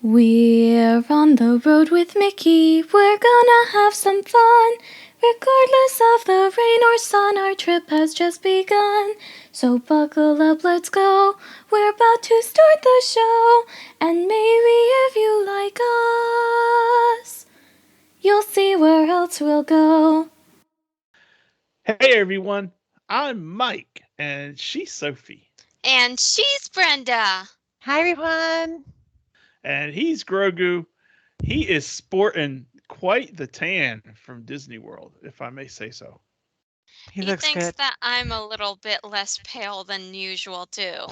We're on the road with Mickey, we're gonna have some fun. Regardless of the rain or sun, our trip has just begun. So buckle up, let's go, we're about to start the show. And maybe if you like us, you'll see where else we'll go. Hey everyone, I'm Mike and she's Sophie. And she's Brenda. Hi, everyone. And he's Grogu. He is sporting quite the tan from Disney World, if I may say so. He He looks thinks good. that I'm a little bit less pale than usual, too.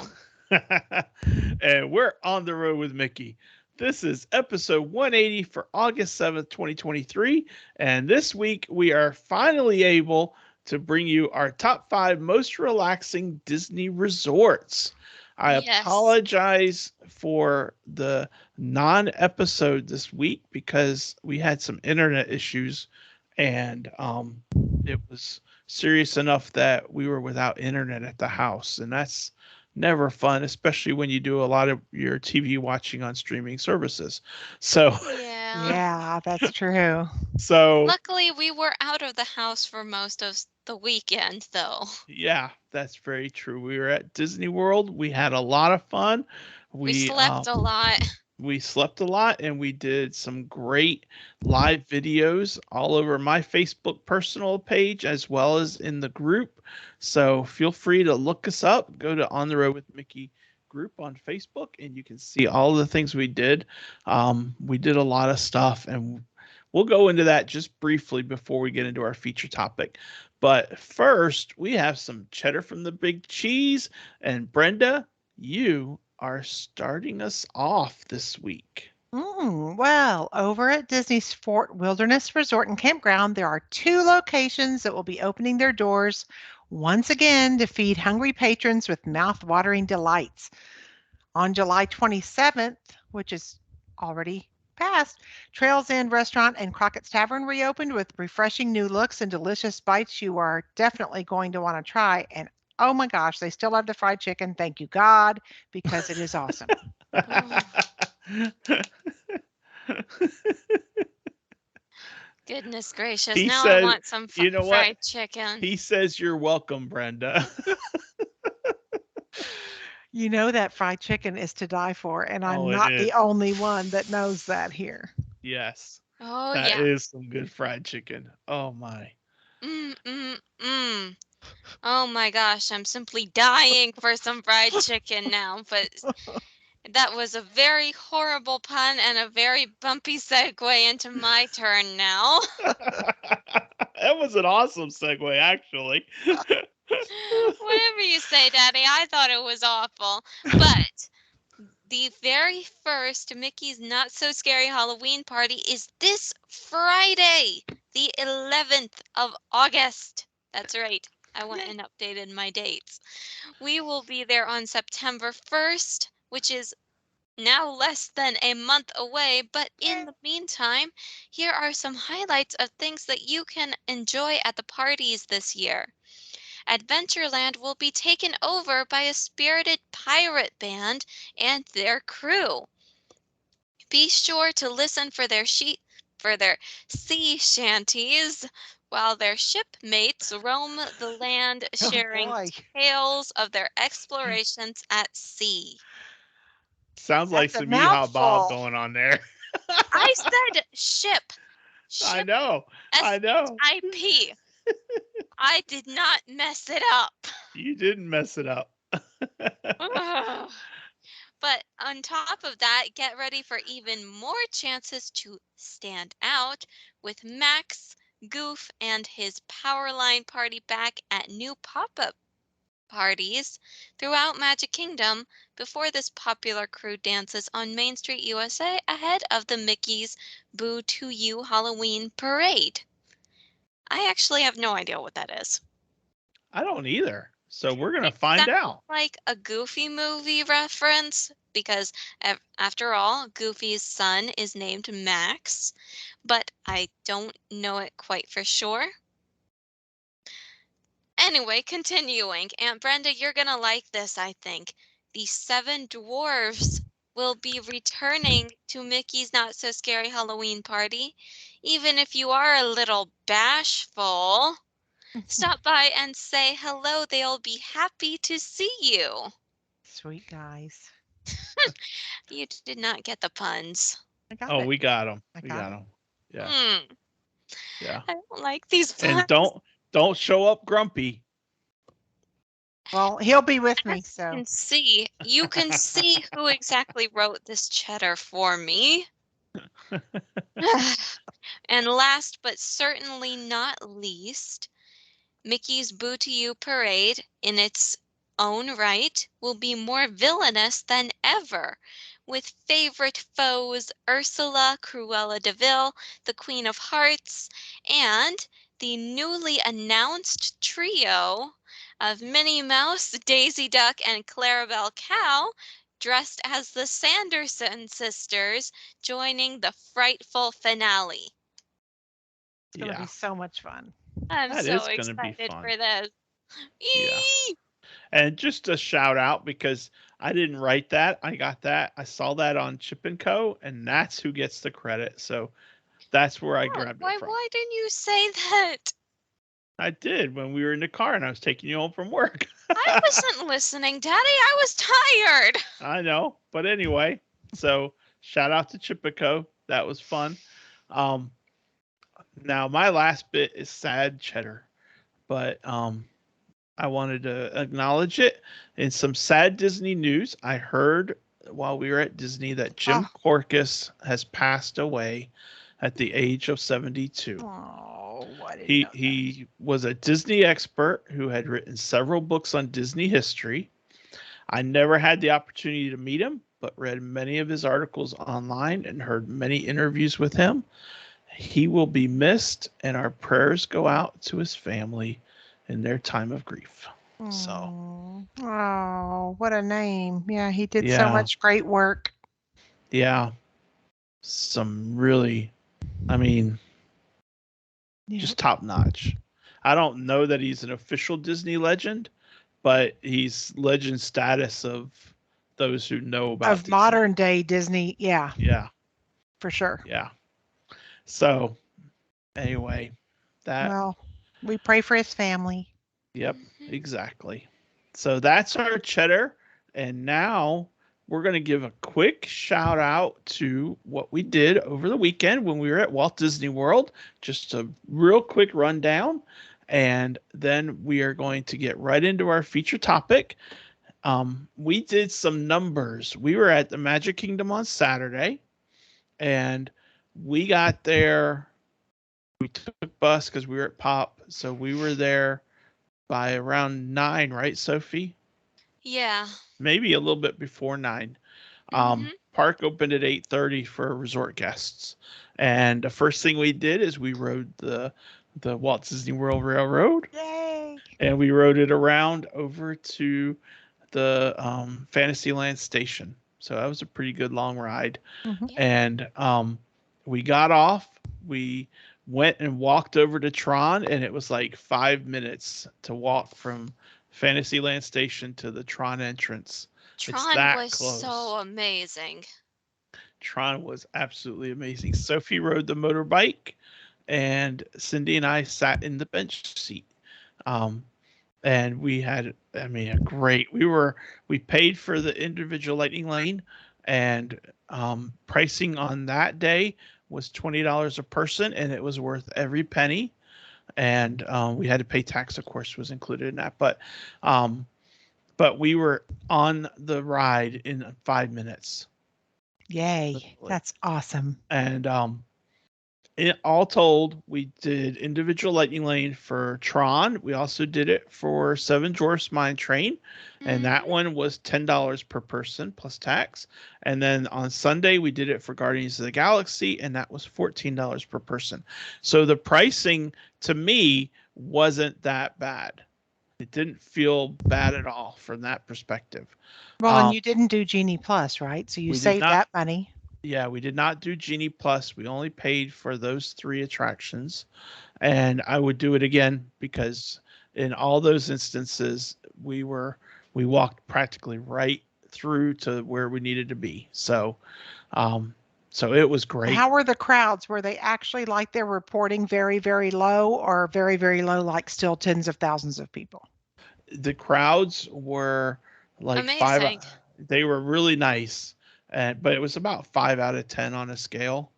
And we're on the road with Mickey. This is episode 180 for August 7th, 2023. And this week we are finally able to bring you our top 5 most relaxing Disney resorts. I Yes. apologize for the non episode this week because we had some internet issues and it was serious enough that we were without internet at the house. And that's never fun, especially when you do a lot of your TV watching on streaming services. So, Yeah. Yeah, that's true. so Luckily, we were out of the house for most of the weekend, though. yeah, that's very true. We were at Disney World. We had a lot of fun. We We slept a lot. we slept a lot and we did some great live videos all over my Facebook personal page as well as in the group. So feel free to look us up. Go to On the Road with Mickey group on Facebook and you can see all the things we did. We did a lot of stuff and we'll go into that just briefly before we get into our feature topic. But first, we have some cheddar from the big cheese. And Brenda, you are starting us off this week. Well, over at Disney's Fort Wilderness Resort and Campground, there are 2 locations that will be opening their doors once again to feed hungry patrons with mouth-watering delights. On July 27th, which is already passed, Trails End Restaurant and Crockett's Tavern reopened with refreshing new looks and delicious bites you are definitely going to want to try. And oh my gosh, they still have the fried chicken. Thank you, God, because it is awesome. Goodness gracious. He Now I says, want some you know what? fried chicken. He says you're welcome, Brenda. You know that fried chicken is to die for, and I'm Oh, it not the is. only one that knows that here. Yes. Oh, That yeah. is some good fried chicken. Oh my. Mm, mm, mm. Oh my gosh, I'm simply dying for some fried chicken now, but that was a very horrible pun and a very bumpy segue into my turn now. That was an awesome segue, actually. Whatever you say, Daddy, I thought it was awful. But the very first Mickey's Not So Scary Halloween party is this Friday, the 11th of August. That's right. I went and updated my dates. We will be there on September 1st, which is now less than a month away. But in the meantime, here are some highlights of things that you can enjoy at the parties this year. Adventureland will be taken over by a spirited pirate band and their crew. Be sure to listen for their sea shanties while their shipmates roam the land Oh sharing boy, tales of their explorations at sea. Sounds like that's a some Yeehaw Bob mouthful. going on there. I said ship. I Ship know. I know. SIP. I did not mess it up. You didn't mess it up. Ugh. But on top of that, get ready for even more chances to stand out with Max, Goof, and his Powerline party back at new pop-up parties throughout Magic Kingdom before this popular crew dances on Main Street USA ahead of the Mickey's Boo to You Halloween Parade. I actually have no idea what that is. I don't either. So we're going to It find sounds out. like a Goofy movie reference because, after all, Goofy's son is named Max, but I don't know it quite for sure. Anyway, continuing. Aunt Brenda, you're gonna like this, I think. The Seven Dwarfs will be returning to Mickey's Not So Scary Halloween Party. Even if you are a little bashful, stop by and say hello. They'll be happy to see you. Sweet guys. You did not get the puns. I got Oh, it. we got them. I We got got it. them. Yeah. Mm, Yeah. I don't like these And puns. don't show up grumpy. Well, he'll be with me, As so you can see who exactly wrote this cheddar for me. And last but certainly not least, Mickey's Boo to You parade, in its own right, will be more villainous than ever, with favorite foes Ursula, Cruella de Vil, the Queen of Hearts, and the newly announced trio of Minnie Mouse, Daisy Duck, and Clarabelle Cow, dressed as the Sanderson sisters, joining the frightful finale. it's going to Yeah. be so much fun. I'm That so is going to be excited fun. for this. Yeah. Eee! And just a shout out because I didn't write that. I got that. I saw that on Chip and Co. And that's who gets the credit. So that's where I Oh, grabbed why it from. why didn't you say that? I did when we were in the car and I was taking you home from work. I wasn't listening, Daddy. I was tired. I know. But anyway, so shout out to Chip and Co. That was fun. Um, now my last bit is sad cheddar, but I wanted to acknowledge it. In some sad Disney news, I heard while we were at Disney that Jim Corcus has passed away at the age of 72. Oh, I didn't He know that. he was a Disney expert who had written several books on Disney history. I never had the opportunity to meet him, but read many of his articles online and heard many interviews with him. He will be missed, and our prayers go out to his family in their time of grief. So, Oh, what a name. Yeah, he did so yeah, much great work. yeah, some really, I mean, Yeah. just top notch. I don't know that he's an official Disney legend, but he's legend status of those who know about Of Disney. modern day Disney, yeah, Yeah, for sure. yeah. So, anyway, that, Well, we pray for his family. yep, Mhm. exactly. So that's our cheddar. And now we're going to give a quick shout out to what we did over the weekend when we were at Walt Disney World. Just a real quick rundown. And then we are going to get right into our feature topic. We did some numbers. We were at the Magic Kingdom on Saturday, and we got there. We took bus because we were at Pop, so we were there by around 9, right, Sophie? Yeah. Maybe a little bit before 9. Mhm. Park opened at 8:30 for resort guests, and the first thing we did is we rode the Walt Disney World Railroad, Yay! and we rode it around over to the Fantasyland station. So that was a pretty good long ride. Mhm. Yeah. And we got off. We went and walked over to Tron, and it was like 5 minutes to walk from Fantasyland station to the Tron entrance. It's Tron that was close. so amazing. Tron was absolutely amazing. Sophie rode the motorbike, and Cindy and I sat in the bench seat. Um, and we had, I mean, a great. We paid for the individual lightning lane, and pricing on that day was $20 a person, and it was worth every penny. And we had to pay tax, of course, was included in that. But we were on the ride in 5 minutes. Yay! Literally. That's awesome. And all told, we did individual lightning lane for Tron. We also did it for Seven Dwarfs Mine Train, and that Mhm. one was $10 per person plus tax. And then on Sunday, we did it for Guardians of the Galaxy, and that was $14 per person. So the pricing to me wasn't that bad. It didn't feel bad at all from that perspective. Well, and you didn't do Genie Plus, right? So you We did saved not. that money. Yeah, we did not do Genie Plus. We only paid for those 3 attractions. And I would do it again because in all those instances we walked practically right through to where we needed to be. Um, so it was great. How were the crowds? Were they actually like they're reporting very, very low, or very, very low, like still tens of thousands of people? The crowds were like Amazing. they were really nice, but it was about 5 out of 10 on a scale.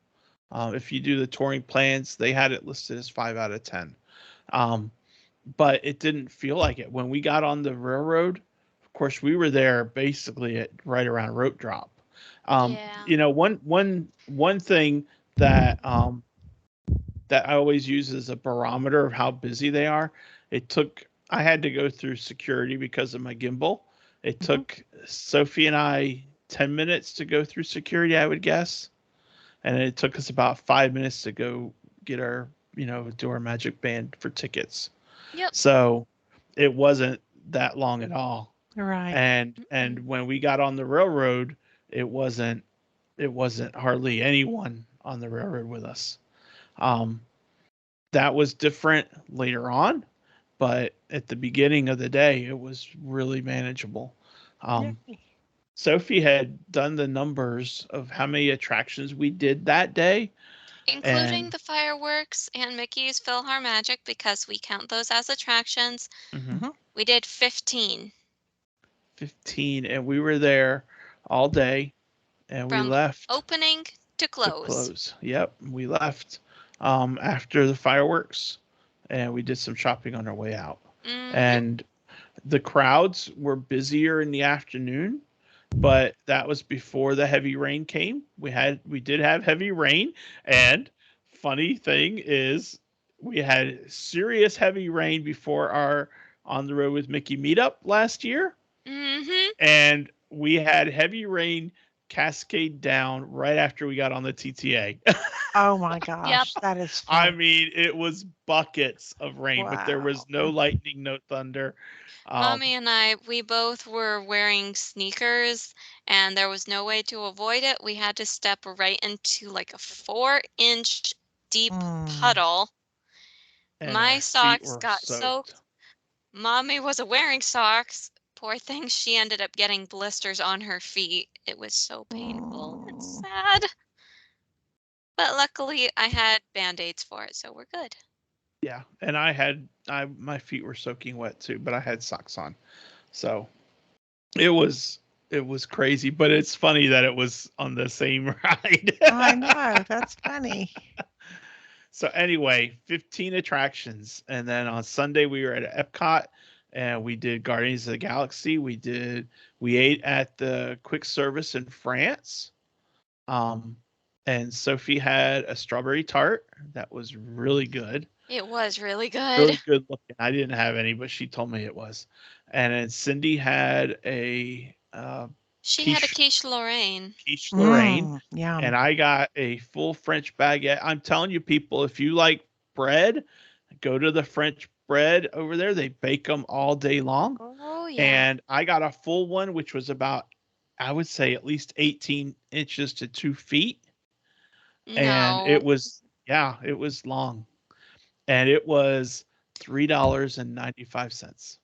If you do the touring plans, they had it listed as 5 out of 10. Um, but it didn't feel like it when we got on the railroad. Of course, we were there basically at right around rope drop. Yeah. One thing that that I always use as a barometer of how busy they are. I had to go through security because of my gimbal. It Mhm. took Sophie and I 10 minutes to go through security, I would guess. And it took us about 5 minutes to go get do our magic band for tickets. Yep. So it wasn't that long at all. Right. And when we got on the railroad, it wasn't hardly anyone on the railroad with us. Um, that was different later on, but at the beginning of the day, it was really manageable. Yeah. Sophie had done the numbers of how many attractions we did that day, Including and the fireworks and Mickey's PhilharMagic, because we count those as attractions. mhm, Mhm. We did 15 15, and we were there all day, and we from left opening to to close. close. Yep, we left after the fireworks, and we did some shopping on our way out. Hmm. And the crowds were busier in the afternoon, but that was before the heavy rain came. We did have heavy rain, and funny thing is we had serious heavy rain before our on the road with Mickey meetup last year, Hmm. and we had heavy rain cascade down right after we got on the TTA. Oh my Yep. gosh, that is I fun. mean, it was buckets of rain, but there was Wow. no lightning, no thunder. Um, Mommy and I, we both were wearing sneakers, and there was no way to avoid it. We had to step right into like a 4-inch deep Mm. puddle. and My our feet socks were got soaked. soaked. Mommy wasn't wearing socks. Poor thing, she ended up getting blisters on her feet. It was so painful and Mm. sad. But luckily, I had band-aids for it, so we're good. Yeah, and my feet were soaking wet too, but I had socks on. So it was it was crazy, but it's funny that it was on the same ride. I know. That's funny. So anyway, 15 attractions, and then on Sunday we were at Epcot, and we did Guardians of the Galaxy. We ate at the quick service in France. Um, and Sophie had a strawberry tart that was really good. It was really good. Really good looking. I didn't have any, but she told me it was. And then Cindy had a She had a quiche quiche Lorraine. quiche Lorraine, and Yum. I got a full French baguette. I'm telling you, people, if you like bread, go to the French bread over there. They bake them all day long, Oh, yeah. and I got a full one, which was about, I would say, at least 18 inches to 2 feet, and No. it was long, and it was $3.95.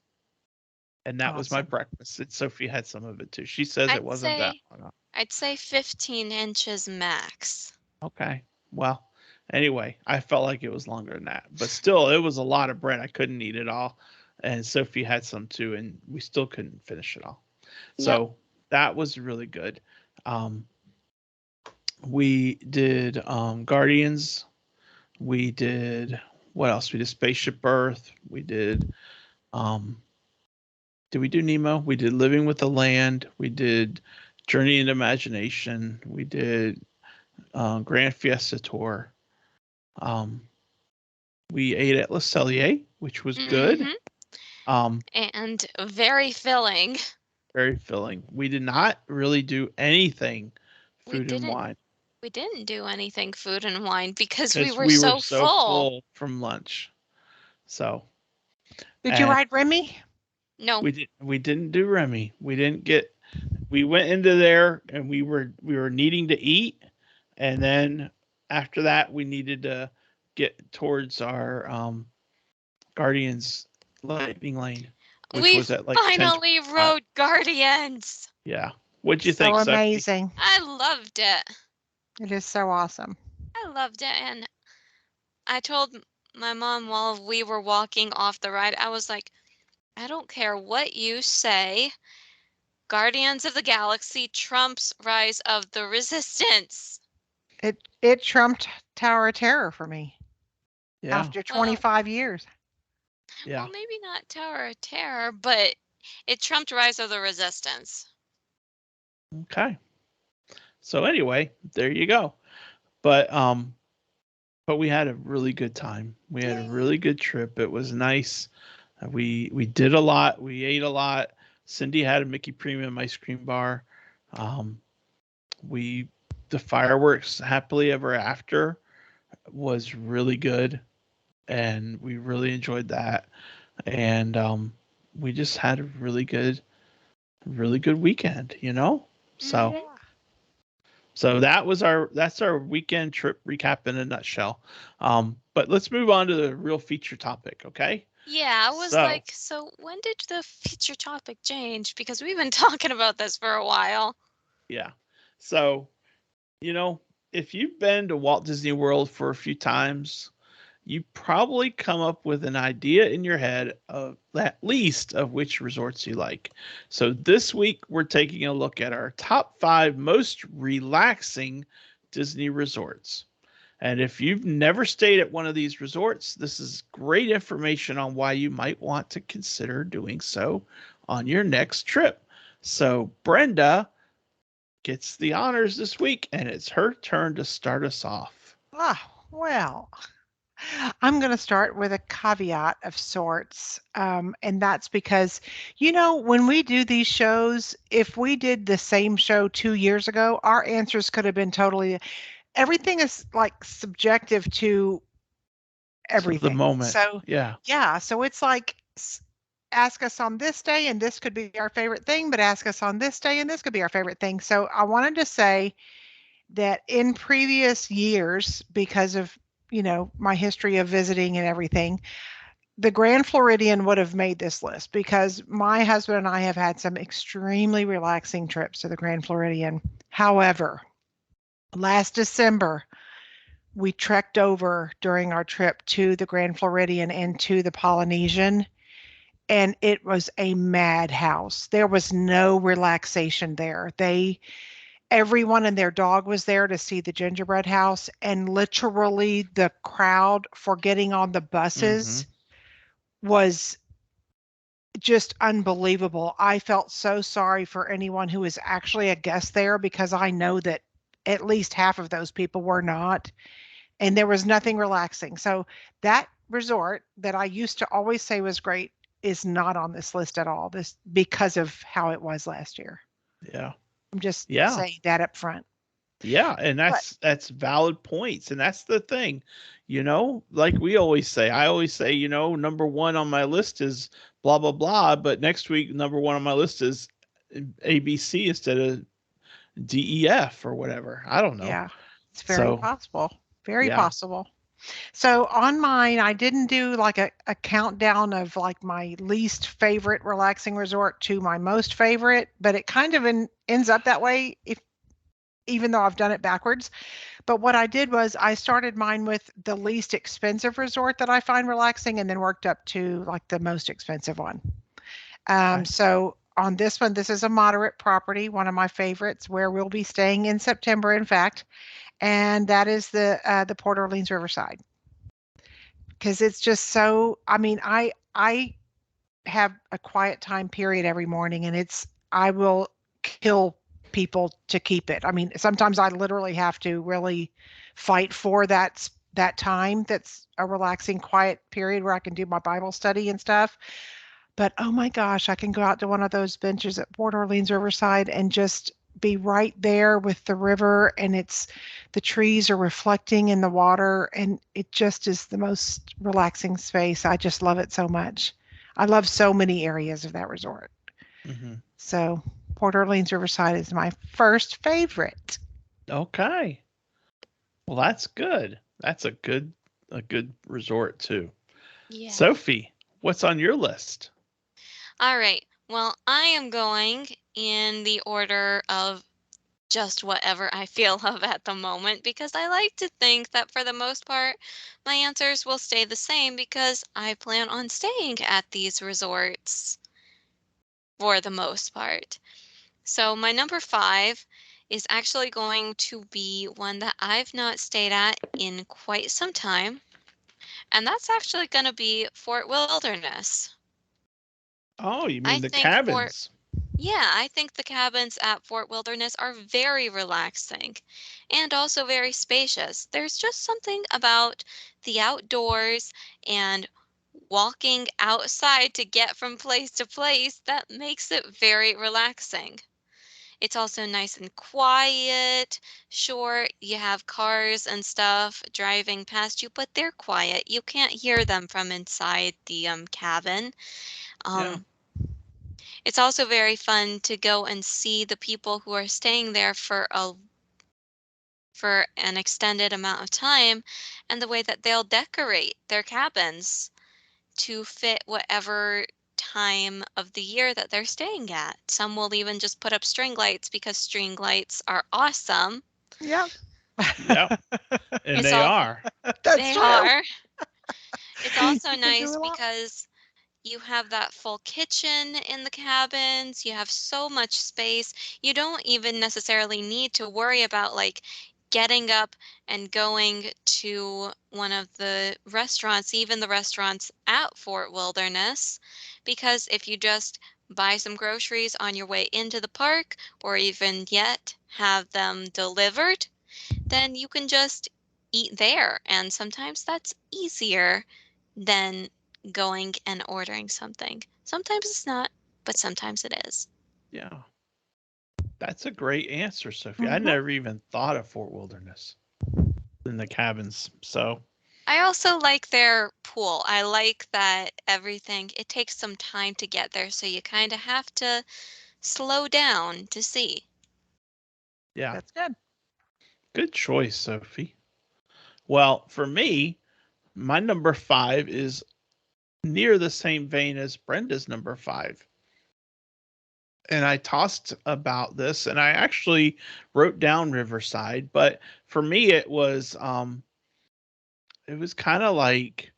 And that was my Awesome. breakfast. And Sophie had some of it too. She says it I'd wasn't that say long. I'd say 15 inches max. Okay. Well, anyway, I felt like it was longer than that, but still, it was a lot of bread. I couldn't eat it all. And Sophie had some too, and we still couldn't finish it all. Yep. So that was really good. Um, we did Guardians. We did what else? We did Spaceship Earth. Um, did we do Nemo? We did Living with the Land. We did Journey into Imagination. We did Grand Fiesta Tour. Um, we ate at Le Cellier, which was good. Hmm. Um, And very filling. very filling. We did not really do anything We food and didn't wine we didn't do anything food and wine because we because were we were so so full. full from lunch. So, Did you and ride Remy? No. we didn't do Remy. We went into there and we were needing to eat, and then after that we needed to get towards our Guardians Lightning Lane. which We was at like 10. finally rode Guardians. Yeah. What'd you So think, Sophie? amazing. I loved it. It is so awesome. I loved it. And I told my mom while we were walking off the ride, I was like, I don't care what you say. Guardians of the Galaxy trumps Rise of the Resistance. It trumped Tower of Terror for me Yeah. after Well, 25 years. Yeah. well, maybe not Tower of Terror, but it trumped Rise of the Resistance. Okay. So anyway, there you go. But we had a really good time. We had a Yay. really good trip. It was nice. We did a lot. We ate a lot. Cindy had a Mickey Premium ice cream bar. The fireworks happily ever after was really good, and we really enjoyed that. And we just had a really good weekend, you know. So Mhm. so that's our weekend trip recap in a nutshell. But let's move on to the real feature topic, okay? Yeah, I was So like, so when did the feature topic change? Because we've been talking about this for a while. yeah, so you know, if you've been to Walt Disney World for a few times, you probably come up with an idea in your head of at least of which resorts you like. So this week we're taking a look at our top 5 most relaxing Disney resorts. And if you've never stayed at one of these resorts, this is great information on why you might want to consider doing so on your next trip. So Brenda gets the honors this week, and it's her turn to start us off. Well, I'm going to start with a caveat of sorts. And that's because, when we do these shows, if we did the same show 2 years ago, our answers could have been totally, everything is like subjective to To the everything. moment. So, Yeah. yeah. So it's like, ask us on this day and this could be our favorite thing, but ask us on this day and this could be our favorite thing. So I wanted to say that in previous years, because of my history of visiting and everything, the Grand Floridian would have made this list because my husband and I have had some extremely relaxing trips to the Grand Floridian. However, last December, we trekked over during our trip to the Grand Floridian and to the Polynesian, and it was a madhouse. There was no relaxation there. Everyone and their dog was there to see the gingerbread house, and literally the crowd for getting on the buses was just unbelievable. I felt so sorry for anyone who was actually a guest there because I know that at least half of those people were not, and there was nothing relaxing. So that resort that I used to always say was great is not on this list at all, this because of how it was last year. Yeah. I'm just Yeah. saying that up front. Yeah, and that's valid points, and that's the thing, like we always say. I always say, number one on my list is blah blah blah, but next week number one on my list is ABC instead of DEF or whatever. I don't know. Yeah, it's very So possible. Very yeah, possible. So on mine, I didn't do like a countdown of like my least favorite relaxing resort to my most favorite, but it kind of ends up that way if even though I've done it backwards. But what I did was I started mine with the least expensive resort that I find relaxing and then worked up to like the most expensive one. okay. So on this one, this is a moderate property, one of my favorites, where we'll be staying in September, in fact, and that is the Port Orleans Riverside. Because it's just so, I mean, I have a quiet time period every morning, and I will kill people to keep it. I mean, sometimes I literally have to really fight for that time that's a relaxing quiet period where I can do my Bible study and stuff. But oh my gosh, I can go out to one of those benches at Port Orleans Riverside and just be right there with the river, and the trees are reflecting in the water, and it just is the most relaxing space. I just love it so much. I love so many areas of that resort. hmm So Port Orleans Riverside is my first favorite. Okay. Well, that's good. That's a good resort too. Yeah. Sophie, what's on your list? All right. Well, I am going in the order of just whatever I feel of at the moment because I like to think that for the most part, my answers will stay the same because I plan on staying at these resorts for the most part. So my number 5 is actually going to be one that I've not stayed at in quite some time, and that's actually going to be Fort Wilderness. Oh, you I mean the think Fort cabins? Yeah, I think the cabins at Fort Wilderness are very relaxing and also very spacious. There's just something about the outdoors and walking outside to get from place to place that makes it very relaxing. It's also nice and quiet. Sure, you have cars and stuff driving past you, but they're quiet. You can't hear them from inside the cabin. Yeah. Um, it's also very fun to go and see the people who are staying there for an extended amount of time and the way that they'll decorate their cabins to fit whatever time of the year that they're staying at. Some will even just put up string lights because string lights are awesome. Yep. Yep. And It's they all are. That's they true. are. It's also You can do nice a lot. because you have that full kitchen in the cabins. You have so much space. You don't even necessarily need to worry about like getting up and going to one of the restaurants, even the restaurants at Fort Wilderness, because if you just buy some groceries on your way into the park or even yet have them delivered, then you can just eat there. And sometimes that's easier than going and ordering something. Sometimes it's not, but sometimes it is. Yeah. That's a great answer, Sophie. I Mhm. never even thought of Fort Wilderness in the cabins. So, I also like their pool. I like that everything, it takes some time to get there, so you kind of have to slow down to see. yeah, That's good. good choice, Sophie. Well, for me, my number 5 is near the same vein as Brenda's number 5. And I tossed about this and I actually wrote down Riverside, but for me it was kind of like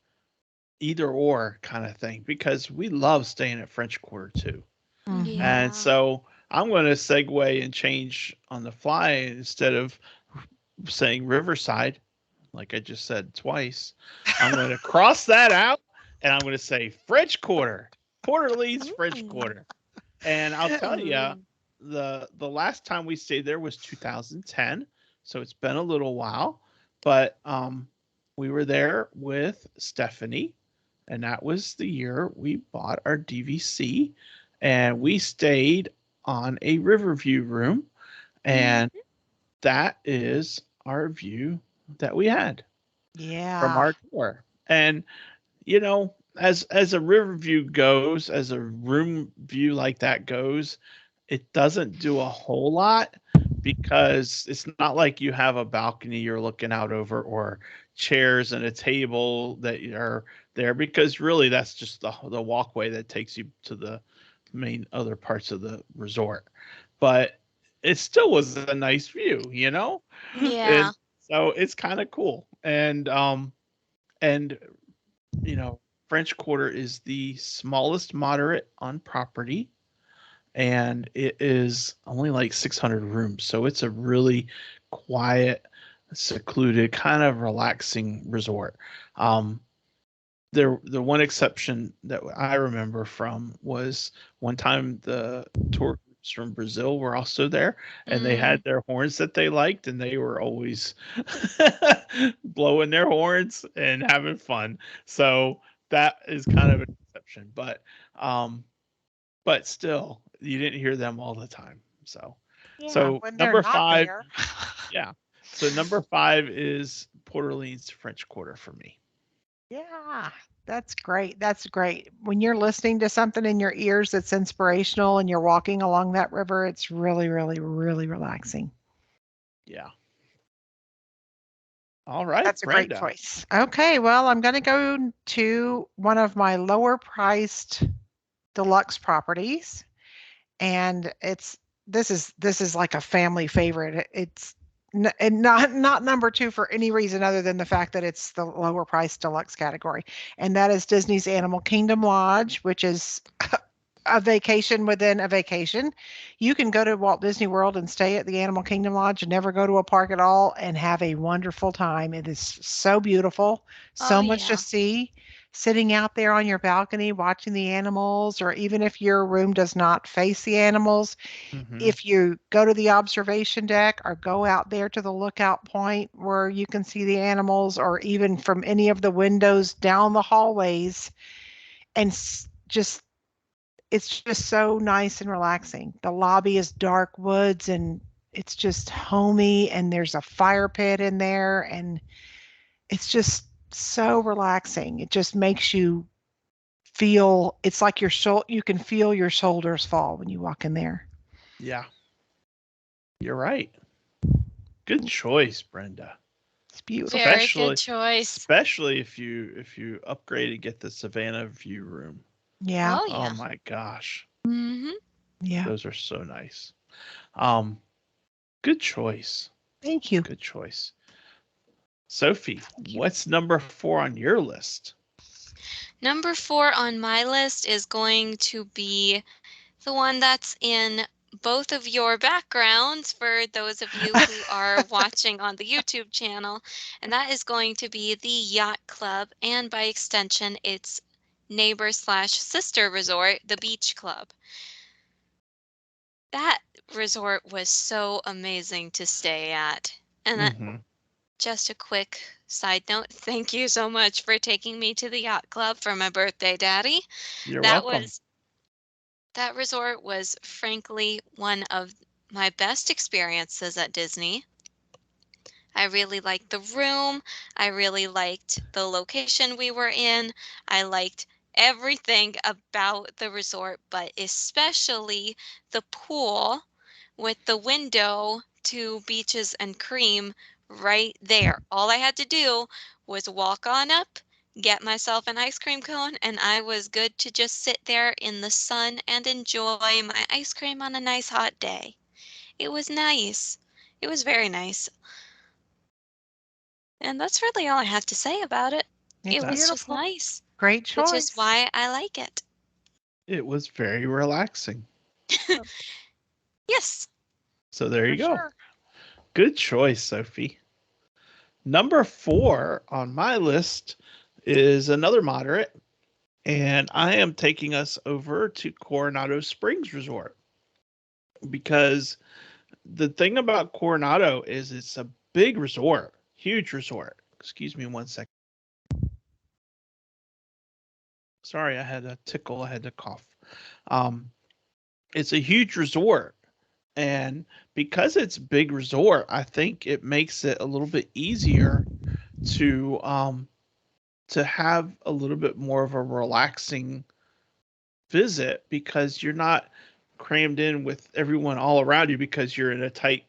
either or kind of thing because we love staying at French Quarter too. Mhm. And Yeah. so I'm going to segue and change on the fly instead of saying Riverside, like I just said twice. I'm going to cross that out and I'm going to say French Quarter, Port Orleans French Ooh. Quarter. And I'll tell you, Ooh. the last time we stayed there was 2010, so it's been a little while. But we were there with Stephanie, and that was the year we bought our DVC, and we stayed on a Riverview room, Mhm. and that is our view that we had from Yeah. our tour. And as a river view goes, as a room view like that goes, it doesn't do a whole lot because it's not like you have a balcony you're looking out over or chairs and a table that are there because really that's just the walkway that takes you to the main other parts of the resort. But it still was a nice view. Yeah. And so it's kind of cool. And you know, French Quarter is the smallest moderate on property, and it is only like 600 rooms. So it's a really quiet, secluded, kind of relaxing resort. Um, the one exception that I remember from was one time the tour groups from Brazil were also there, and they Mm. had their horns that they liked, and they were always blowing their horns and having fun. So that is kind of an exception, um, but still, you didn't hear them all the time. So, Yeah, so when they're number not five, there. yeah. So number 5 is Port Orleans French Quarter for me. Yeah, that's great. That's great. When you're listening to something in your ears that's inspirational and you're walking along that river, it's really, really, really relaxing. Yeah. All right, That's a great Brenda. choice. Okay, well, I'm going to go to one of my lower priced deluxe properties, and this is like a family favorite. It's and not number 2 for any reason other than the fact that it's the lower price deluxe category, and that is Disney's Animal Kingdom Lodge, which is a vacation within a vacation. You can go to Walt Disney World and stay at the Animal Kingdom Lodge and never go to a park at all and have a wonderful time. It is so beautiful, Oh so much to yeah. see. Sitting out there on your balcony watching the animals, or even if your room does not face the animals, Mhm. if you go to the observation deck or go out there to the lookout point where you can see the animals, or even from any of the windows down the hallways, and just it's just so nice and relaxing. The lobby is dark woods and it's just homey, and there's a fire pit in there, and it's just so relaxing. It just makes you feel, it's like you can feel your shoulders fall when you walk in there. Yeah, you're right. Good choice, Brenda. It's beautiful. Very good Especially choice. especially if you upgrade and get the Savannah view room. Yeah. Oh Oh yeah. my gosh. Mm-hmm. Yeah. Those are so nice. Um good choice. Thank you. Good choice. Sophie, what's number 4 on your list? Number 4 on my list is going to be the one that's in both of your backgrounds for those of you who are watching on the YouTube channel, and that is going to be the Yacht Club, and by extension, its neighbor slash sister resort, the Beach Club. That resort was so amazing to stay at. And Mhm. just a quick side note, thank you so much for taking me to the Yacht Club for my birthday, Daddy. You're That welcome. was That resort was frankly one of my best experiences at Disney. I really liked the room. I really liked the location we were in. I liked everything about the resort, but especially the pool with the window to Beaches and Cream right there. All I had to do was walk on up, get myself an ice cream cone, and I was good to just sit there in the sun and enjoy my ice cream on a nice hot day. It was nice. It was very nice. And that's really all I have to say about it. It It's was That's just beautiful. nice, Great which is choice. why I like it. it was very relaxing. Yes. So there For you go. sure. Good choice, Sophie. Number 4 on my list is another moderate, and I am taking us over to Coronado Springs Resort, because the thing about Coronado is it's a big resort, huge resort. Excuse me one second. Sorry, I had a tickle. I had to cough. Um, it's a huge resort, and because it's a big resort, I think it makes it a little bit easier to have a little bit more of a relaxing visit, because you're not crammed in with everyone all around you because you're in a tight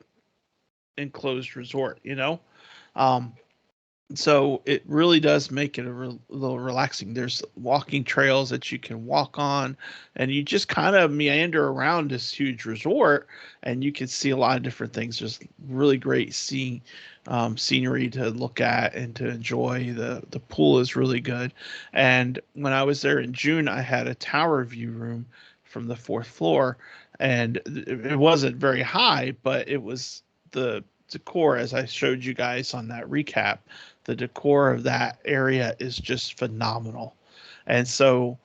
enclosed resort. um so it really does make it a little relaxing. There's walking trails that you can walk on, and you just kind of meander around this huge resort, and you can see a lot of different things. There's really great scenery to look at and to enjoy. The pool is really good, and when I was there in June, I had a tower view room from the 4th floor, and it wasn't very high, but it was the decor, as I showed you guys on that recap. The decor of that area is just phenomenal. And so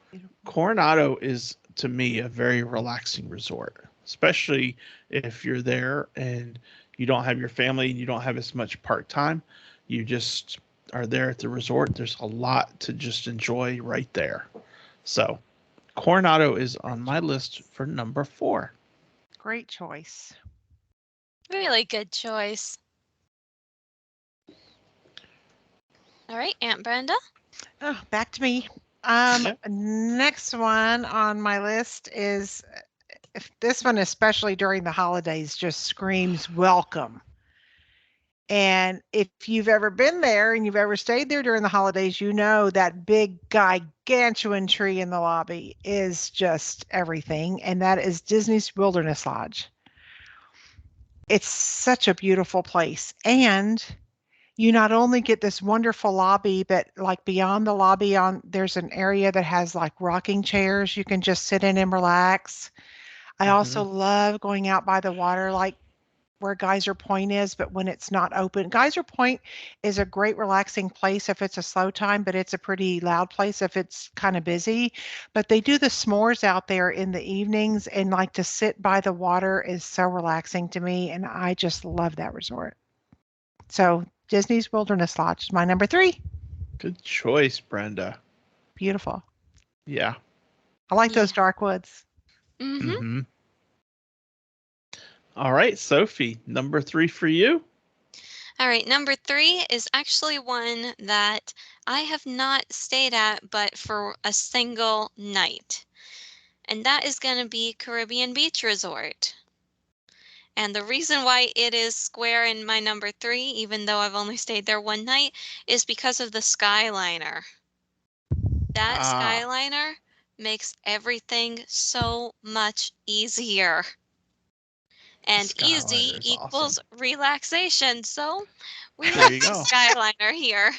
Coronado is, to me, a very relaxing resort, especially if you're there and you don't have your family and you don't have as much part time. You just are there at the resort. There's a lot to just enjoy right there. So Coronado is on my list for number 4. Great choice. Really good choice. All right, Aunt Brenda. Oh, back to me. Yeah. Next one on my list is, if this one, especially during the holidays, just screams welcome. And if you've ever been there and you've ever stayed there during the holidays, you know that big gigantuan tree in the lobby is just everything. And that is Disney's Wilderness Lodge. It's such a beautiful place. And you not only get this wonderful lobby, but like beyond the lobby there's an area that has like rocking chairs you can just sit in and relax. I also Mhm. love going out by the water, like where Geyser Point is, but when it's not open. Geyser Point is a great relaxing place if it's a slow time, but it's a pretty loud place if it's kind of busy. But they do the s'mores out there in the evenings, and like to sit by the water is so relaxing to me, and I just love that resort. So Disney's Wilderness Lodge is my number 3. Good choice, Brenda. Beautiful. Yeah. I like Yeah. those dark woods. Mm-hmm. Mm-hmm. All right, Sophie, number 3 for you. All right, number 3 is actually one that I have not stayed at, but for a single night. And that is going to be Caribbean Beach Resort. And the reason why it is square in my number 3, even though I've only stayed there one night, is because of the Skyliner. That Ah, Skyliner makes everything so much easier. the And easy Skyliner is awesome. equals relaxation. So we There love you the go. Skyliner here.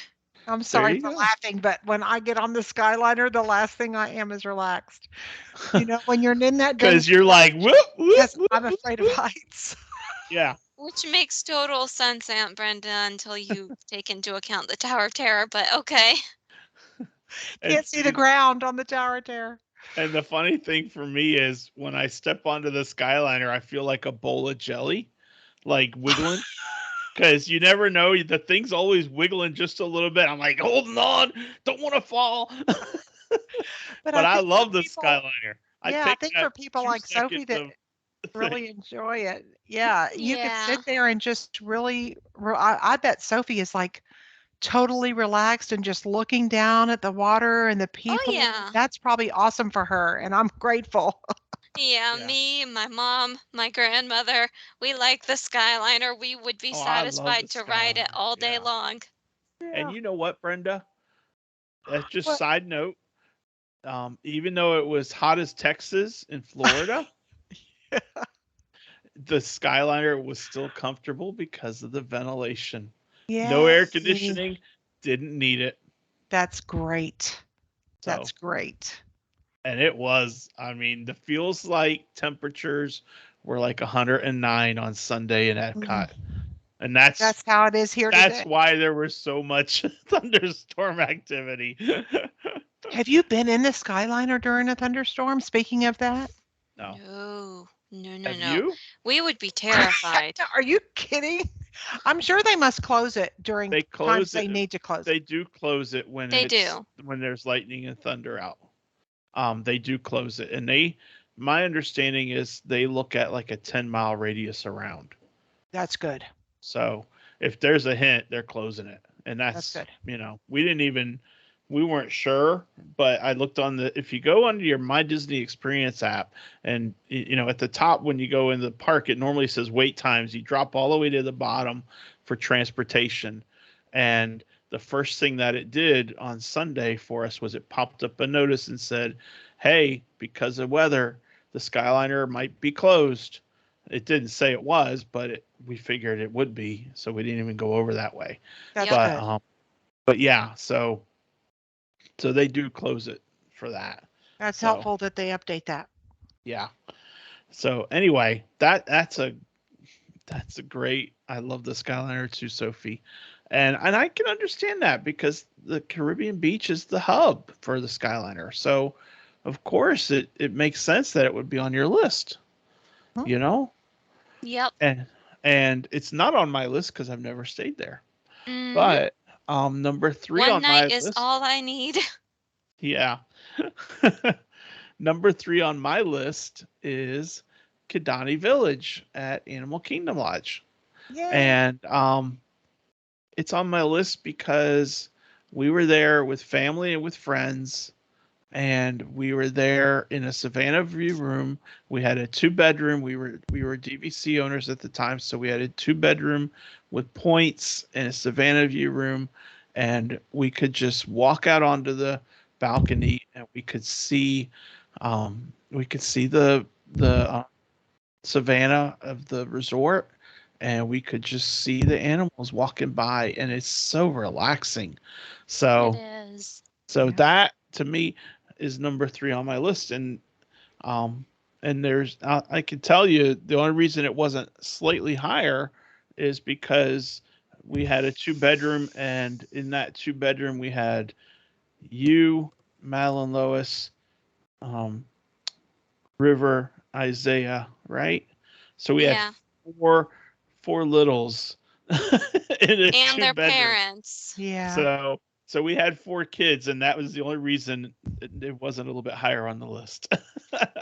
I'm There sorry you for go. laughing, but when I get on the Skyliner, the last thing I am is relaxed. You know, when you're in that dungeon, Because you're like, whoop, whoop, yes, whoop, I'm whoop, afraid of whoop. heights. Yeah. Which makes total sense, Aunt Brenda, until you take into account the Tower of Terror, but okay. And Can't see the see, ground on the Tower of Terror. and the funny thing for me is when I step onto the Skyliner, I feel like a bowl of jelly, like wiggling. Because you never know, the thing's always wiggling just a little bit. I'm like, holding on, don't want to fall. But But I I think for love the people, Skyliner. I yeah, I take think that for people two like Sophie seconds that of thing. really enjoy it, yeah, you could Yeah. sit there and just really, I bet Sophie is like totally relaxed and just looking down at the water and the Oh, people. yeah. That's probably awesome for her, and I'm grateful. Yeah, Yeah. me, my mom, my grandmother, we like the Skyliner. We would be Oh, I love the satisfied to ride it Skyliner. all day Yeah. long. And Yeah. you know what, Brenda? That's just What? side note. Even though it was hot as Texas in Florida, the Skyliner was still comfortable because of the ventilation. No Yeah, air see, conditioning, didn't need it. that's great. That's So, great. and it was, I mean, the feels like temperatures were like 109 on Sunday in Mm, Epcot. And that's that's how it is here that's today. why there was so much thunderstorm activity. Have you been in the Skyliner during a thunderstorm? Speaking of that, No. No, no, no, Have no. you? We would be terrified. are you kidding? I'm sure they must close it during They times close they it. need to close it. They do close it They do. when there's lightning and thunder out. They do close it, and my understanding is they look at like a 10-mile radius around. That's good. So if there's a hint, they're closing it, and That's that's good. we weren't sure, but I looked on if you go under your My Disney Experience app, and at the top when you go in the park, it normally says wait times. You drop all the way to the bottom for transportation, and the first thing that it did on Sunday for us was it popped up a notice and said, "Hey, because of weather, the Skyliner might be closed." It didn't say it was, but we figured it would be, so we didn't even go over that way. That's Yep. But good. yeah, so they do close it for that. That's So helpful that they update that. yeah. So anyway, that's a great. I love the Skyliner too, Sophie, and I can understand that because the Caribbean beach is the hub for the Skyliner. So of course it makes sense that it would be on your list. Hmm? You know, Yep. and it's not on my list because I've never stayed there. Hmm. But number 3 One on night my is list, all I need. yeah. Number 3 on my list is Kidani Village at Animal Kingdom Lodge. Yay. And it's on my list because we were there with family and with friends and we were there in a Savannah View room. We had a 2-bedroom. We were DVC owners at the time, so we had a 2-bedroom with points and a Savannah View room, and we could just walk out onto the balcony and we could see the savannah of the resort, and we could just see the animals walking by, and it's so relaxing. It So is. so Yeah. that to me is number 3 on my list. Um and I can tell you the only reason it wasn't slightly higher is because we had a 2-bedroom, and in that 2-bedroom we had you, Madeline, Lois, um River, Isaiah, right? So we had Yeah. four littles in a And two their bedroom. parents. Yeah. So we had 4 kids, and that was the only reason it wasn't a little bit higher on the list.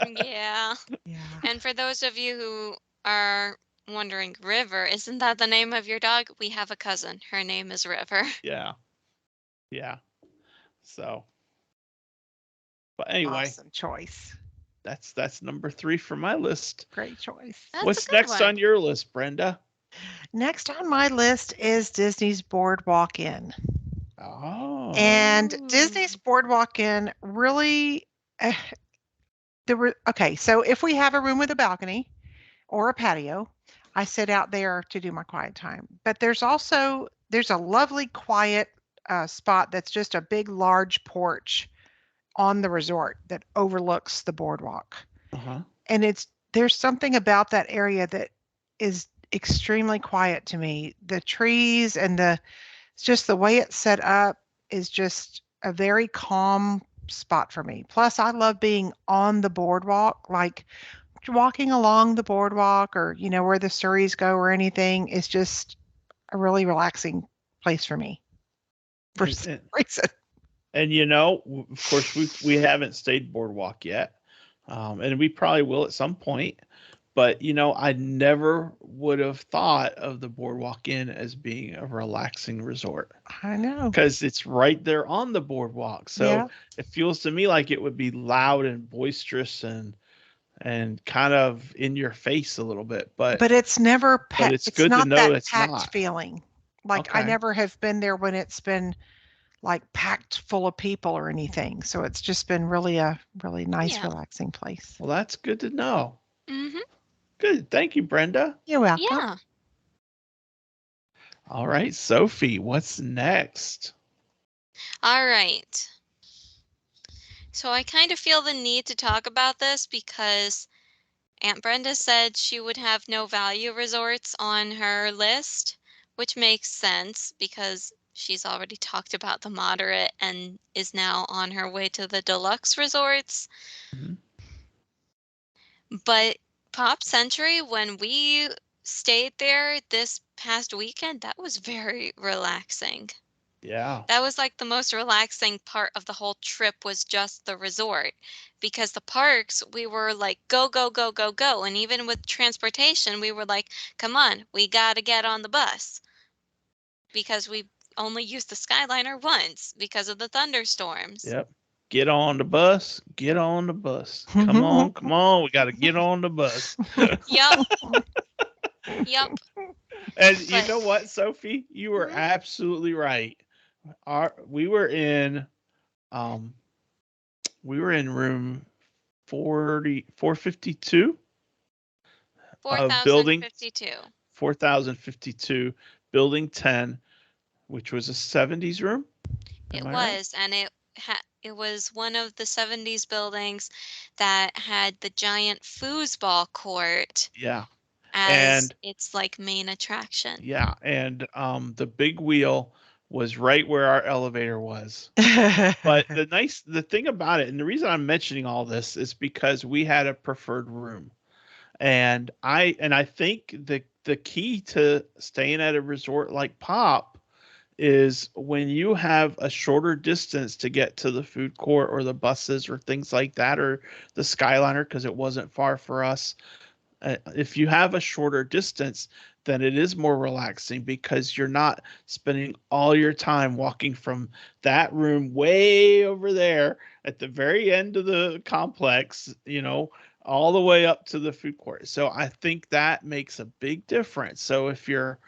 Yeah. Yeah. And for those of you who are wondering, River, isn't that the name of your dog? We have a cousin. Her name is River. Yeah, yeah. So, but anyway, Awesome choice. that's number 3 for my list. Great choice. That's a What's good next one. on your list, Brenda? Next on my list is Disney's Boardwalk Inn. Oh, And Ooh. Disney's Boardwalk Inn really, uh, okay, so if we have a room with a balcony or a patio, I sit out there to do my quiet time. But there's a lovely quiet spot that's just a big, large porch on the resort that overlooks the boardwalk. uh-huh. And there's something about that area that is extremely quiet to me. The trees and it's just the way it's set up is just a very calm spot for me. Plus, I love being on the boardwalk, like walking along the boardwalk or, where the Surreys go or anything is just a really relaxing place for me for And, some and, reason. and of course, we haven't stayed boardwalk yet, and we probably will at some point. But I never would have thought of the Boardwalk Inn as being a relaxing resort I know. because it's right there on the boardwalk. So Yeah. it feels to me like it would be loud and boisterous and kind of in your face a little bit. But But it's never but packed. it's It's good to not know that it's packed not. feeling. Like I Okay. never have been there when it's been like packed full of people or anything. So it's just been really a really nice, Yeah. relaxing place. Well, that's good to know. Mm-hmm. Good. Thank you, Brenda. You're welcome. Yeah. All right, Sophie, what's next? All right. So I kind of feel the need to talk about this because Aunt Brenda said she would have no value resorts on her list, which makes sense because she's already talked about the moderate and is now on her way to the deluxe resorts. Mhm. But Pop Century, when we stayed there this past weekend, that was very relaxing. Yeah. That was like the most relaxing part of the whole trip was just the resort because the parks we were like go go go go go, and even with transportation we were like come on, we got to get on the bus because we only used the Skyliner once because of the thunderstorms. Yep. Get on the bus. Get on the bus. Come on, come on. We got to get on the bus. Yep, yep. And you But know what, Sophie? You were mhm, absolutely right. We were in um room 452 of building 4052. 4052, building 10, which was a 70s room. Am It I right? was, and it was one of the 70s buildings that had the giant foosball court Yeah. as And its like main attraction. yeah, and the big wheel was right where our elevator was. But the thing about it, and the reason I'm mentioning all this is because we had a preferred room. And I think the key to staying at a resort like Pop is when you have a shorter distance to get to the food court or the buses or things like that, or the Skyliner because it wasn't far for us. If you have a shorter distance, then it is more relaxing because you're not spending all your time walking from that room way over there at the very end of the complex, all the way up to the food court. So I think that makes a big difference. So if you're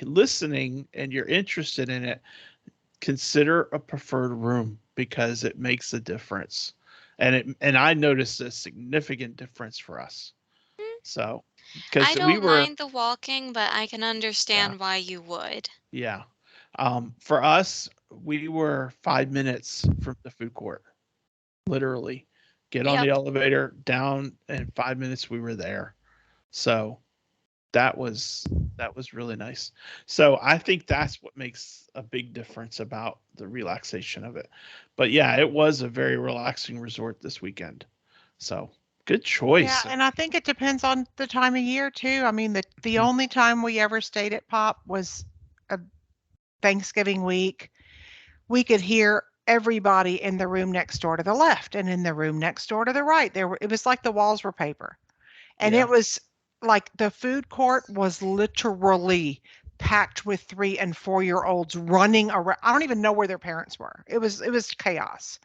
listening and you're interested in it, consider a preferred room because it makes a difference. And I noticed a significant difference for us. So because I we don't were mind the walking, but I can yeah, understand why you would. yeah. For us, we were 5 minutes from the food court. Literally, get on the Yep. elevator, down, in 5 minutes we were there. So that was really nice. So I think that's what makes a big difference about the relaxation of it. But yeah, it was a very relaxing resort this weekend. So good Yeah, choice. and I think it depends on the time of year too. I mean, the Mhm. only time we ever stayed at Pop was a Thanksgiving week. We could hear everybody in the room next door to the left and in the room next door to the right. It was like the walls were paper. And it Yeah. was like the food court was literally packed with 3 and 4-year olds running around. I don't even know where their parents were. It was chaos.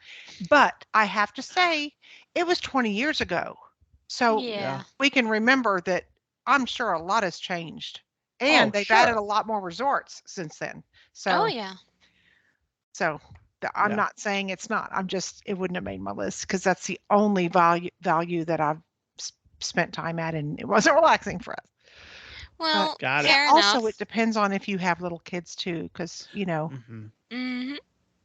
But I have to say, it was 20 years ago. So Yeah. Yeah. we can remember that I'm sure a lot has changed. Oh, And they've added sure. a lot more resorts since then. Oh, So yeah. so I'm Yeah. not saying it's not. I'm just it wouldn't have made my list because that's the only value that I've spent time at, and it wasn't relaxing for us. But Well, Got it. fair also, it enough. depends on if you have little kids too, because Hmm. Hmm.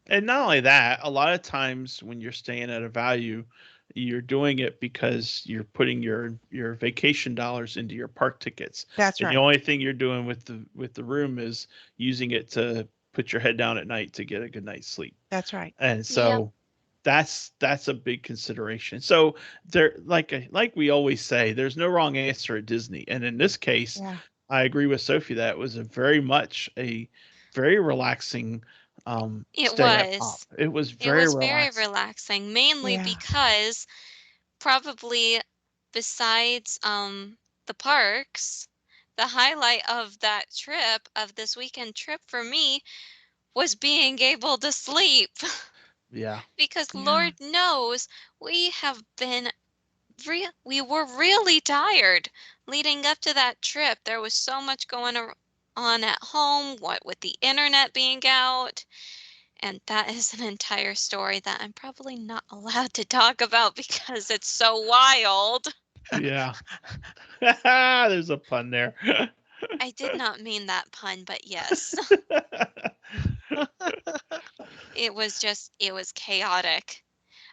And not only that, a lot of times when you're staying at a value, you're doing it because you're putting your vacation dollars into your park tickets. that's And the right. only thing you're doing with the room is using it to put your head down at night to get a good night's sleep. That's right. And Yep. so that's a big consideration. So there, like we always say, there's no wrong answer at Disney. And in this case, Yeah. I agree with Sophie that it was a very much a very relaxing It stay at Pop. was. It was It very was very relaxing. relaxing, mainly Yeah. because probably besides the parks, the highlight of that trip, of this weekend trip for me, was being able to sleep. Yeah. Because Yeah. Lord knows we have been we were really tired leading up to that trip. There was so much going on at home, what with the internet being out, and that is an entire story that I'm probably not allowed to talk about because it's so wild. Yeah. There's a pun there. I did not mean that pun, but yes. It was chaotic.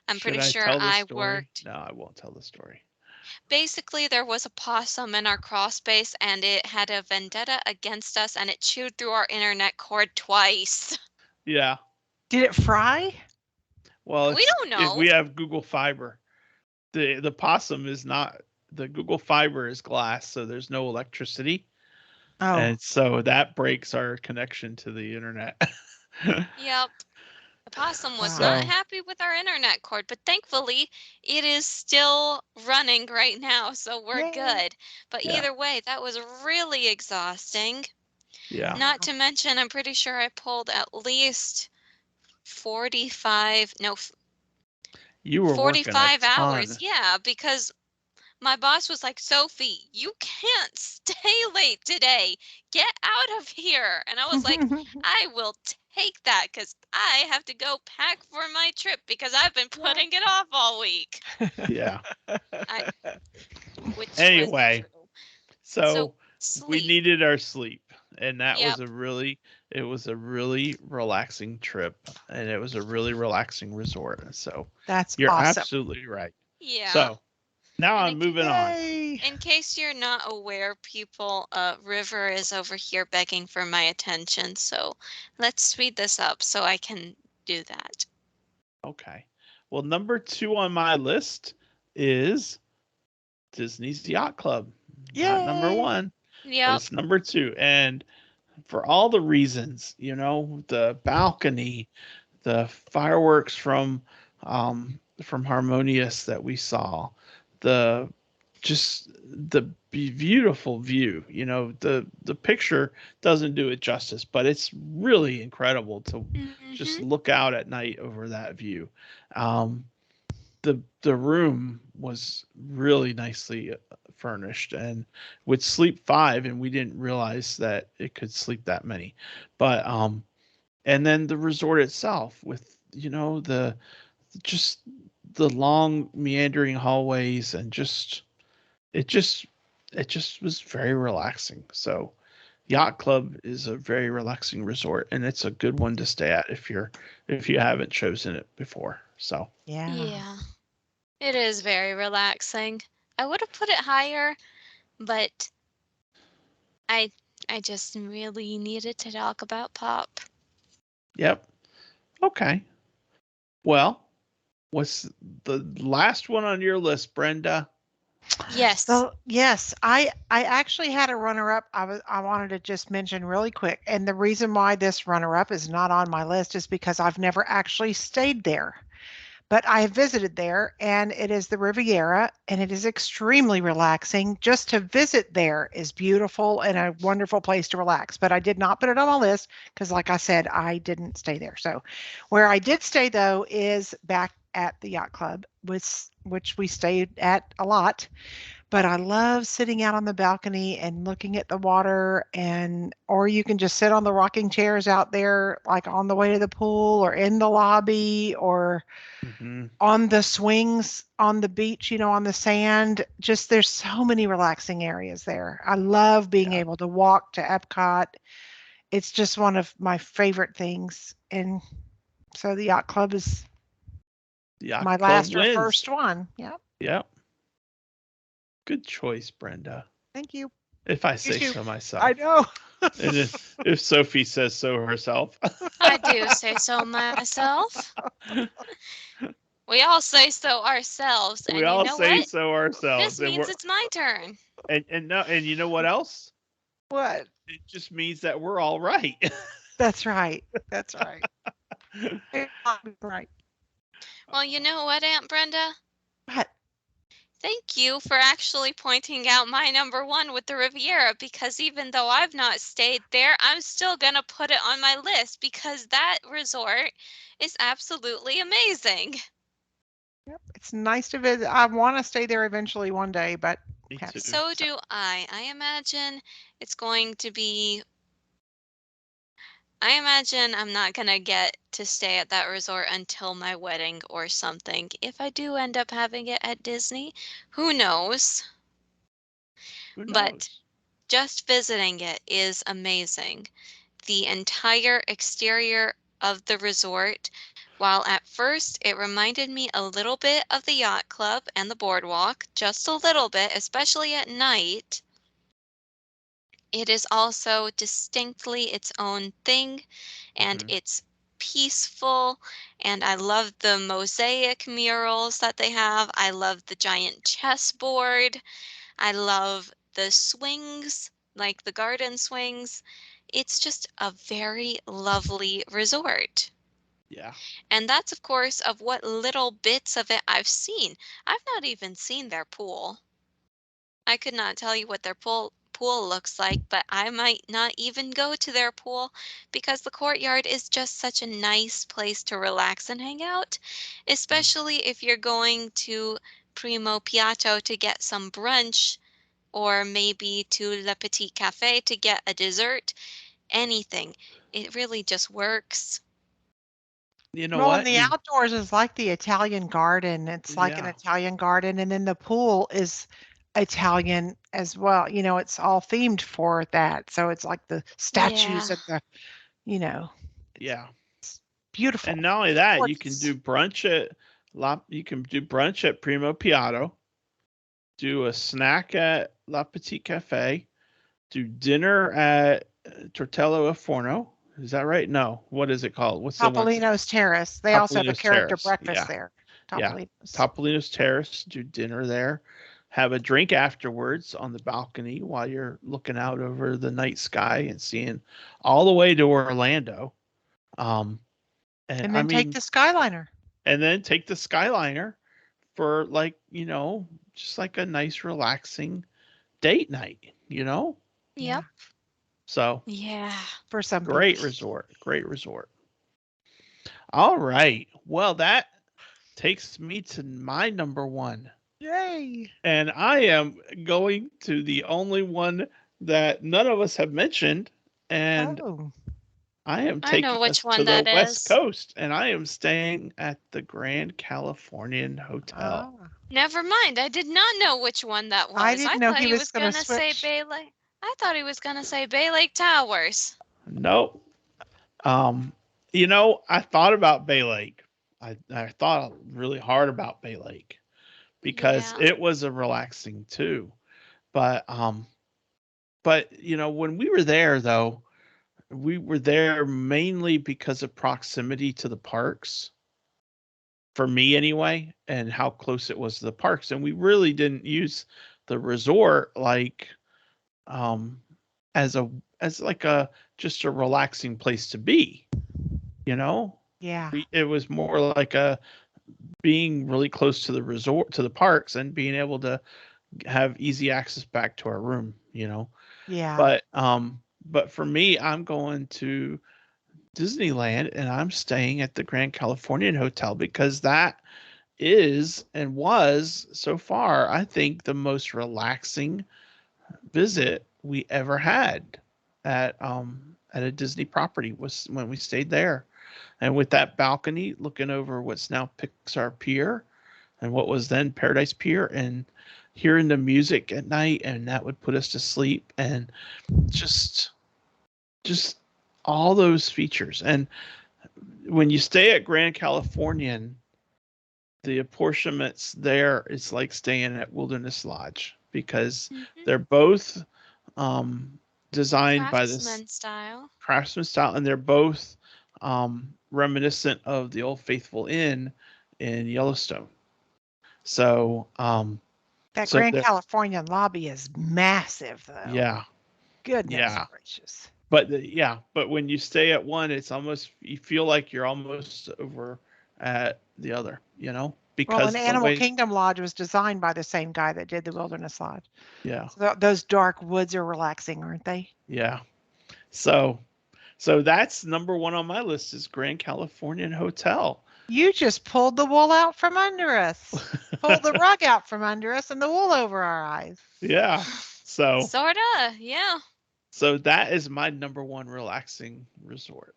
I'm Should pretty I sure tell the I story? worked. No, I won't tell the story. Basically, there was a possum in our crawl space and it had a vendetta against us and it chewed through our internet cord twice. Yeah. Did it fry? Well, We it's don't if know. we have Google Fiber. The possum is not the Google Fiber is glass, so there's no electricity. Oh, And so that breaks our connection to the internet. Yep. The possum was wow. not So, happy with our internet cord, but thankfully it is still running right now, so we're Yay. good. But yeah. either way, that was really exhausting. Yeah. Not Wow. to mention, I'm pretty sure I pulled at least 45, no, You were working a 45 hours. ton. Yeah, because my boss was like, Sophie, you can't stay late today. Get out of here. And I was like, I will take that because I have to go pack for my trip because I've been Yeah. putting it off all week. Yeah. I, which was Anyway, true. So so we sleep. needed our sleep, and that was Yep. a really relaxing trip, and it was a really relaxing resort. So That's you're awesome. absolutely right. Yeah. So now And I'm moving on. Yay. in case you're not aware, people, River is over here begging for my attention. So let's speed this up so I can do that. Okay. Well, number 2 on my list is Disney's Yacht Club. Not number Yay. 1, but Yep. it's number 2. And for all the reasons, the balcony, the fireworks from Harmonious that we saw, the just the beautiful view. The picture doesn't do it justice, but it's really incredible to just Mm-hmm. look out at night over that view. Um, the room was really nicely furnished and would sleep 5, and we didn't realize that it could sleep that many. But and then the resort itself with the just the long meandering hallways, and it just it just was very relaxing. So Yacht Club is a very relaxing resort, and it's a good one to stay at if you haven't chosen it before. So Yeah. Yeah, it is very relaxing. I would have put it higher, but I I just really needed to talk about Pop. yep. Okay. Well, what's the last one on your list, Brenda? Yes. So yes, I actually had a runner up. I wanted to just mention really quick, and the reason why this runner up is not on my list is because I've never actually stayed there. But I have visited there, and it is the Riviera, and it is extremely relaxing. Just to visit there is beautiful and a wonderful place to relax. But I did not put it on my list because, like I said, I didn't stay there. So, where I did stay though is back at the yacht club, which we stayed at a lot. But I love sitting out on the balcony and looking at the water, and or you can just sit on the rocking chairs out there, like on the way to the pool or in the lobby or Mm-hmm. on the swings on the beach, on the sand. Just there's so many relaxing areas there. I love being Yeah. able to walk to Epcot. It's just one of my favorite things. And so the yacht club is The Yacht my Club last or wins. first one. Yeah. Yep. Good choice, Brenda. Thank you. If I You say too. so I myself. know. And if Sophie says so herself. I do say so myself. We all say so ourselves, We and you all know say what? so ourselves. This means it's my turn. And you know what else? What? It just means that we're all right. That's right. That's right. Right. Well, you know what, Aunt Brenda? What? Thank you for actually pointing out my number one with the Riviera, because even though I've not stayed there, I'm still going to put it on my list because that resort is absolutely amazing. Yep. It's nice to visit. I want to stay there eventually one day, but Me have too. So do I. It's going to be I imagine I'm not gonna get to stay at that resort until my wedding or something. If I do end up having it at Disney, who knows? Who But knows? just visiting it is amazing. The entire exterior of the resort, while at first it reminded me a little bit of the yacht club and the boardwalk, just a little bit, especially at night, it is also distinctly its own thing, and Hmm. it's peaceful, and I love the mosaic murals that they have. I love the giant chessboard. I love the swings, like the garden swings. It's just a very lovely resort. Yeah. And that's, of course, of what little bits of it I've seen. I've not even seen their pool. I could not tell you what their pool looks like, but I might not even go to their pool because the courtyard is just such a nice place to relax and hang out, Mm. especially if you're going to Primo Piatto to get some brunch or maybe to Le Petit Cafe to get a dessert, anything. It really just works. You know Well, and what? the outdoors is like the Italian garden. It's like an Yeah. Italian garden, and then the pool is Italian as well. It's all themed for that. So it's like the statues Yeah. and it's Yeah. beautiful. And not only that, Gorgeous. you can do brunch at Primo Piatto, do a snack at La Petite Cafe, do dinner at Tortello e Forno. Is that right? No. What is it called? What's the one? Topolino's Terrace. They also have a Topolino's character Terrace. breakfast Yeah. there. Yeah. Topolino's. Topolino's Terrace, do dinner there. Have a drink afterwards on the balcony while you're looking out over the night sky and seeing all the way to Orlando. Um, and And I then take mean, the Skyliner. and then take the Skyliner for like, just like a nice, relaxing date night, you know? Yep. So Yeah. For some great people. resort. Great resort. All right. Well, that takes me to my number one. Yay. And I am going to the only one that none of us have mentioned. And Oh. I am I know taking which us to one the that West is. Coast. And I am staying at the Grand Californian Hotel. Ah. Never mind. I did not know which one that was. I didn't know thought he he was was going to gonna say switch. Bay Lake. I thought he was gonna say Bay Lake Towers. Nope. Um, you know, I thought about Bay Lake. I thought really hard about Bay Lake because Yeah. it was a relaxing too. But you know, when we were there though, we were there mainly because of proximity to the parks. For me anyway, and how close it was to the parks. And we really didn't use the resort like um as a as like a just a relaxing place to be, you know? Yeah. It was more like a being really close to the resort to the parks and being able to have easy access back to our room, you know. Yeah. But for me, I'm going to Disneyland and I'm staying at the Grand Californian Hotel because that is and was so far, I think, the most relaxing visit we ever had at a Disney property was when we stayed there. And with that balcony looking over what's now Pixar Pier and what was then Paradise Pier and hearing the music at night and that would put us to sleep and just just all those features. And when you stay at Grand Californian, the apportionments there it's like staying at Wilderness Lodge because Hmm. they're both um, designed by this Craftsman style. craftsman style and they're both reminiscent of the Old Faithful Inn in Yellowstone. So That so Grand they're Californian lobby is massive, though. yeah, Goodness yeah. gracious. But when you stay at one, it's almost you feel like you're almost over at the other, you know, Well, because and of the Animal way. Kingdom Lodge was designed by the same guy that did the Wilderness Lodge. Yeah, So those dark woods are relaxing, aren't they? yeah. So so that's number one on my list is Grand Californian Hotel. You just pulled the wool out from under us. Pulled the rug out from under us and the wool over our eyes. Yeah. So Sorta, yeah. so that is my number one relaxing resort.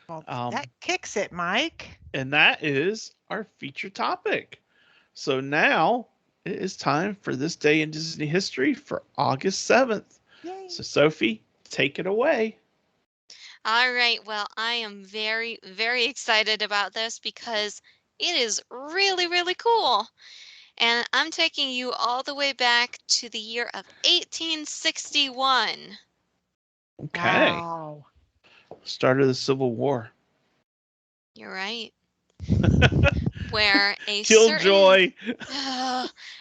Well, that Um, kicks it, Mike. and that is our feature topic. So now it is time for this day in Disney history for August 7th. Yay. So Sophie, take it away. All right. Well, I am very, very excited about this because it is really, really cool. And I'm taking you all the way back to the year of 1861. Okay. Wow. Start of the Civil War. You're right. Where a certain Killjoy.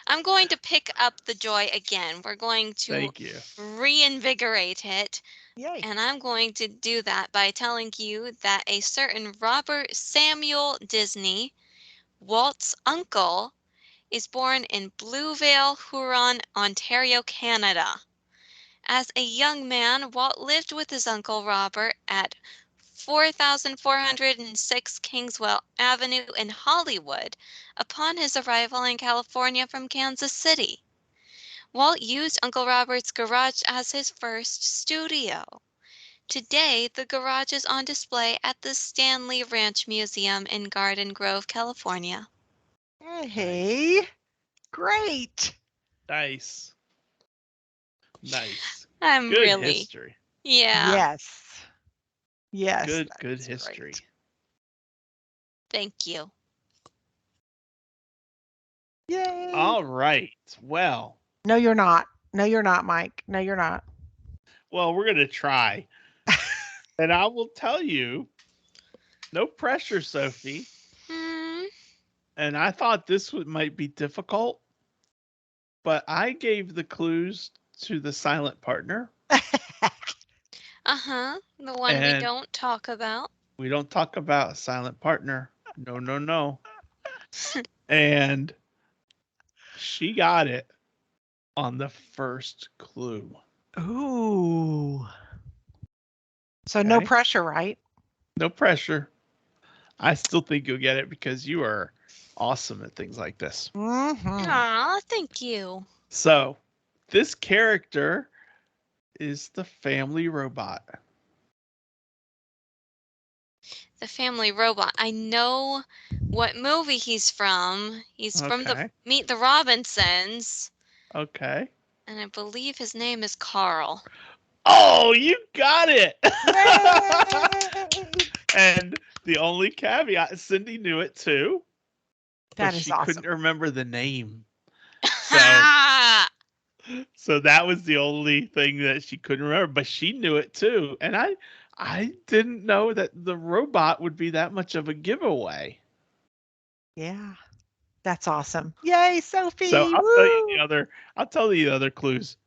I'm going to pick up the joy again. We're going to Thank you. reinvigorate it. Yay. And I'm going to do that by telling you that a certain Robert Samuel Disney, Walt's uncle, is born in Bluevale, Huron, Ontario, Canada. As a young man, Walt lived with his uncle Robert at 4406 Kingswell Avenue in Hollywood upon his arrival in California from Kansas City. Walt used Uncle Robert's garage as his first studio. Today, the garage is on display at the Stanley Ranch Museum in Garden Grove, California. Nice. Hey. Great. Nice. Nice. I'm Good really, history. yeah, Yes. Yes, Good that's history. great. thank you. Yay. All right. No, you're not. No, you're not, Mike. No, you're not. Well, we're going to try. And I will tell you, no pressure, Sophie. Hmm. And I thought this might be difficult, but I gave the clues to the silent partner, Uh-huh. The one we and don't talk about. we don't talk about silent partner. No, no, no. And She got it on the first clue. Ooh. So no Okay. pressure, right? No pressure. I still think you'll get it because you are awesome at things like this. Mm-hmm. Aw, thank you. So, this character is the family robot. The family robot. I know what movie he's from. He's from the Okay. Meet the Robinsons, Okay. and I believe his name is Carl. Oh, you got it. Yay! And the only caveat, Cindy knew it too, but That is she awesome. couldn't remember the name. So, Ha! so that was the only thing that she couldn't remember, but she knew it too. And I didn't know that the robot would be that much of a giveaway. Yeah. That's awesome. Yay, Sophie! So Woo! I'll tell you the other clues.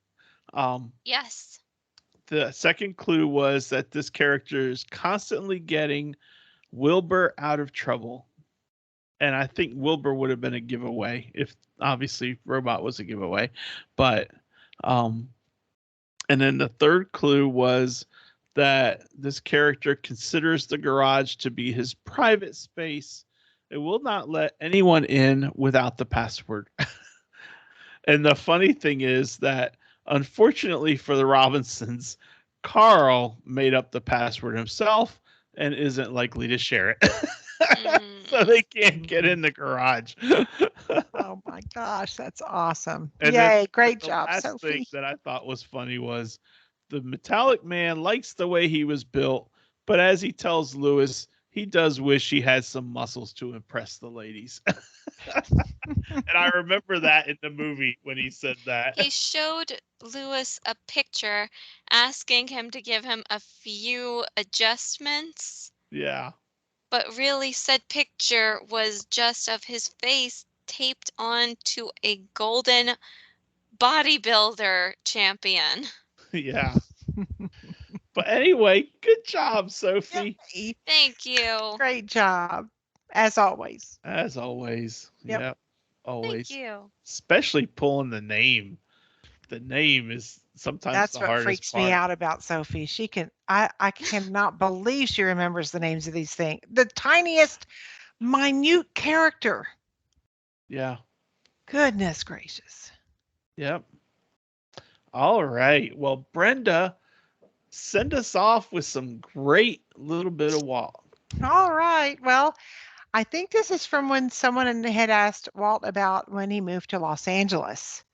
Um, Yes. the second clue was that this character is constantly getting Wilbur out of trouble. And I think Wilbur would have been a giveaway if obviously Robot was a giveaway. But and then the third clue was that this character considers the garage to be his private space. It will not let anyone in without the password. And the funny thing is that, unfortunately for the Robinsons, Carl made up the password himself and isn't likely to share it. So they can't get in the garage. Oh my gosh, that's awesome. And Yay, great the job, last thing Sophie. that I thought was funny was the metallic man likes the way he was built, but as he tells Lewis, he does wish he had some muscles to impress the ladies. And I remember that in the movie when he said that. He showed Lewis a picture asking him to give him a few adjustments, Yeah. but really said picture was just of his face taped onto a golden bodybuilder champion. Yeah. But anyway, good job, Sophie. Yay, Thank you. great job, as always. As always. Yep. Yep. Always. Thank you. Especially pulling the name. The name is sometimes That's the what hardest freaks part. me out about Sophie. She can, I cannot believe she remembers the names of these things. The tiniest, minute character. Yeah. Goodness gracious. Yep. All right. Well, Brenda, send us off with some great little bit of Walt. All right. Well, I think this is from when someone had asked Walt about when he moved to Los Angeles.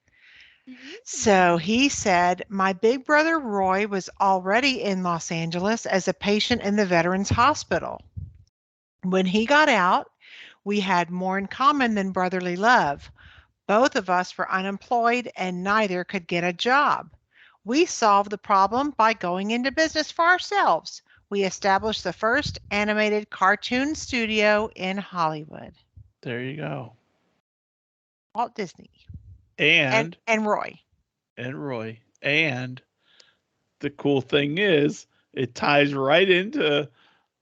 So he said, my big brother Roy was already in Los Angeles as a patient in the Veterans Hospital. When he got out, we had more in common than brotherly love. Both of us were unemployed and neither could get a job. We solved the problem by going into business for ourselves. We established the first animated cartoon studio in Hollywood. There you go. Walt Disney And Roy. Roy. And the cool thing is, it ties right into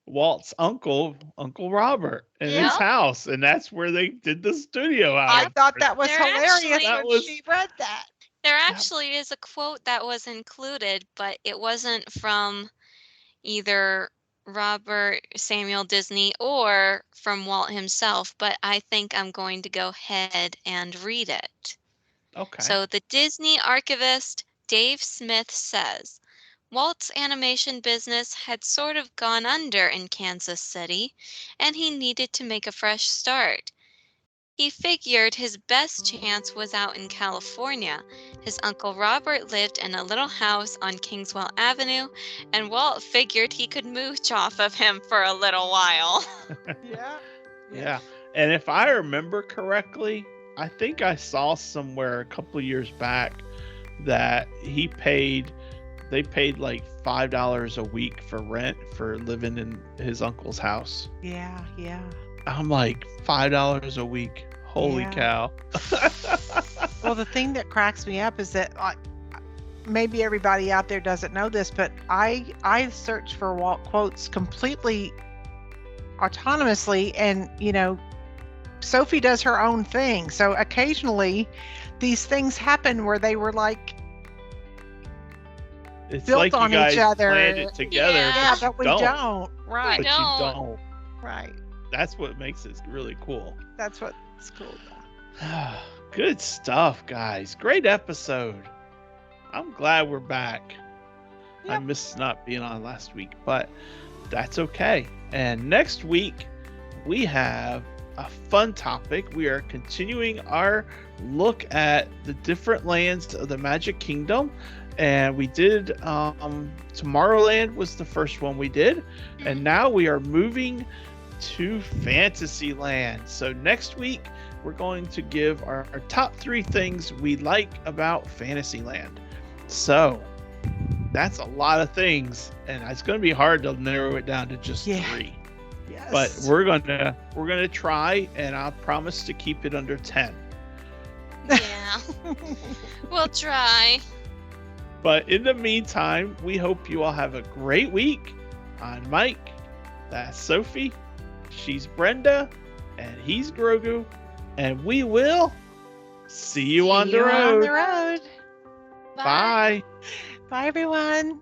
Walt's uncle, Uncle Robert, and his Yep. house, and that's where they did the studio out. I of. thought that was They're hilarious actually- That when was- she read that. There actually is a quote that was included, but it wasn't from either Robert Samuel Disney or from Walt himself, but I think I'm going to go ahead and read it. Okay. So the Disney archivist Dave Smith says, Walt's animation business had sort of gone under in Kansas City, and he needed to make a fresh start. He figured his best chance was out in California. His Uncle Robert lived in a little house on Kingswell Avenue, and Walt figured he could mooch off of him for a little while. Yeah. Yeah. And if I remember correctly, I think I saw somewhere a couple of years back that they paid like $5 a week for rent for living in his uncle's house. Yeah. Yeah. I'm like, $5 a week. Holy Yeah. cow. Well, the thing that cracks me up is that maybe everybody out there doesn't know this, but I search for Walt quotes completely autonomously, and Sophie does her own thing. So occasionally these things happen where they were like It's built like you on guys each other. planned it together, Yeah, but we don't. But Right. We you don't. don't. Right. That's what makes it really cool. That's what's cool about. Good stuff, guys. Great episode. I'm glad we're back. I Yep. missed not being on last week, but that's okay. And next week, we have a fun topic. We are continuing our look at the different lands of the Magic Kingdom. And we did Tomorrowland was the first one we did. And now we are moving to Fantasyland. So next week, we're going to give our top 3 things we like about Fantasyland. So that's a lot of things, and it's going to be hard to narrow it down to just 3. Yes. But we're gonna try, and I promise to keep it under 10. Yeah. We'll try. But in the meantime, we hope you all have a great week. I'm Mike. That's Sophie. She's Brenda, and he's Grogu. And we will see you on the See you on road. the road. Bye. Bye, everyone.